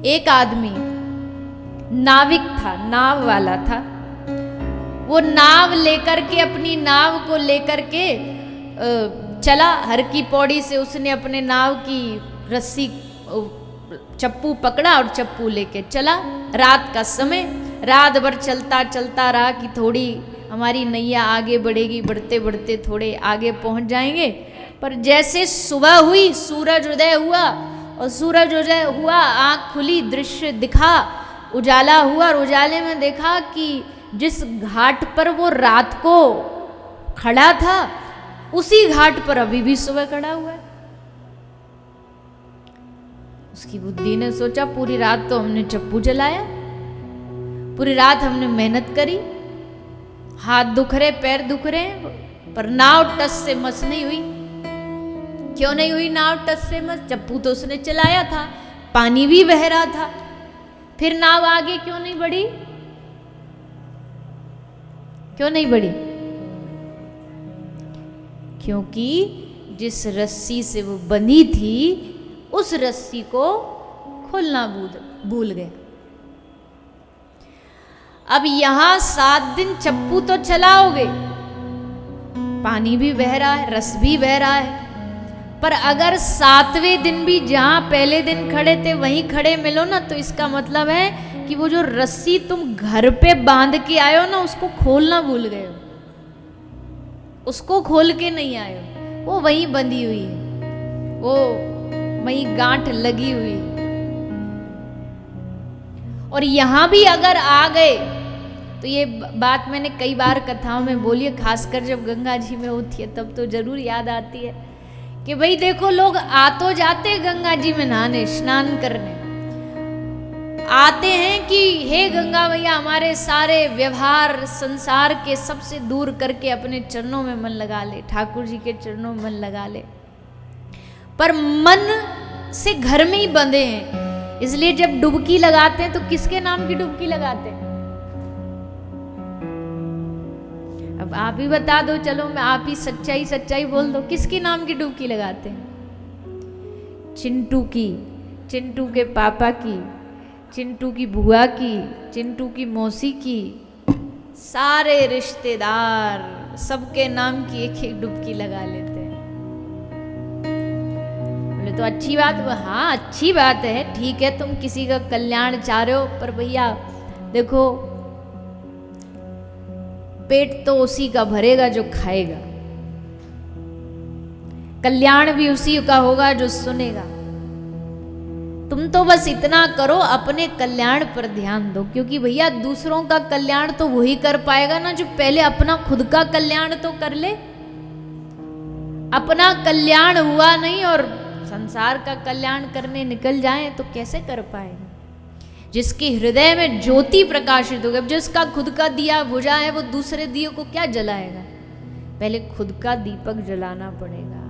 एक आदमी नाविक था, नाव वाला था। वो नाव लेकर के, अपनी नाव को लेकर के चला। हर की पौड़ी से उसने अपने नाव की रस्सी, चप्पू पकड़ा और चप्पू लेके चला। रात का समय, रात भर चलता चलता रहा कि थोड़ी हमारी नैया आगे बढ़ेगी, बढ़ते बढ़ते थोड़े आगे पहुंच जाएंगे। पर जैसे सुबह हुई, सूरज उदय हुआ, और सूरज उदय हुआ, आंख खुली, दृश्य दिखा, उजाला हुआ, और उजाले में देखा कि जिस घाट पर वो रात को खड़ा था, उसी घाट पर अभी भी सुबह खड़ा हुआ है। उसकी बुद्धि ने सोचा, पूरी रात तो हमने चप्पू जलाया, पूरी रात हमने मेहनत करी, हाथ दुख रहे, पैर दुख रहे, पर नाव टस से मस नहीं हुई। क्यों नहीं हुई नाव टस से मस? चप्पू तो उसने चलाया था, पानी भी बह रहा था, फिर नाव आगे क्यों नहीं बढ़ी? क्यों नहीं बढ़ी? क्योंकि जिस रस्सी से वो बंधी थी, उस रस्सी को खोलना भूल गए। अब यहां 7 दिन चप्पू तो चलाओगे, पानी भी बह रहा है, रस भी बह रहा है, पर अगर 7वें दिन भी जहां पहले दिन खड़े थे वहीं खड़े मिलो ना, तो इसका मतलब है कि वो जो रस्सी तुम घर पे बांध के आए हो ना, उसको खोलना भूल गए हो, उसको खोल के नहीं आए हो, वो वहीं बंधी हुई है, वो वहीं गांठ लगी हुई। और यहां भी अगर आ गए, तो ये बात मैंने कई बार कथाओं में बोली है, खासकर जब गंगा जी में होती है तब तो जरूर याद आती है कि भाई देखो, लोग आ तो जाते गंगा जी में नहाने, स्नान करने आते हैं कि हे गंगा मैया, हमारे सारे व्यवहार संसार के सबसे दूर करके अपने चरणों में मन लगा ले, ठाकुर जी के चरणों में मन लगा ले, पर मन से घर में ही बंधे हैं। इसलिए जब डुबकी लगाते हैं तो किसके नाम की डुबकी लगाते हैं? अब आप ही बता दो, चलो मैं आप ही सच्चाई सच्चाई बोल दो, किसके नाम की डुबकी लगाते हैं? चिंटू की, चिंटू के पापा की, चिंटू की बुआ की, चिंटू की मौसी की, सारे रिश्तेदार सबके नाम की एक एक डुबकी लगा लेते हैं। बोले तो अच्छी बात, हाँ अच्छी बात है, ठीक है, तुम किसी का कल्याण चाह रहे हो, पर भैया देखो, पेट तो उसी का भरेगा जो खाएगा, कल्याण भी उसी का होगा जो सुनेगा। तुम तो बस इतना करो, अपने कल्याण पर ध्यान दो, क्योंकि भैया दूसरों का कल्याण तो वही कर पाएगा ना जो पहले अपना खुद का कल्याण तो कर ले। अपना कल्याण हुआ नहीं और संसार का कल्याण करने निकल जाए तो कैसे कर पाएगा? जिसके हृदय में ज्योति प्रकाशित होगी, जिसका खुद का दिया बुझा है, वो दूसरे दिए को क्या जलाएगा? पहले खुद का दीपक जलाना पड़ेगा।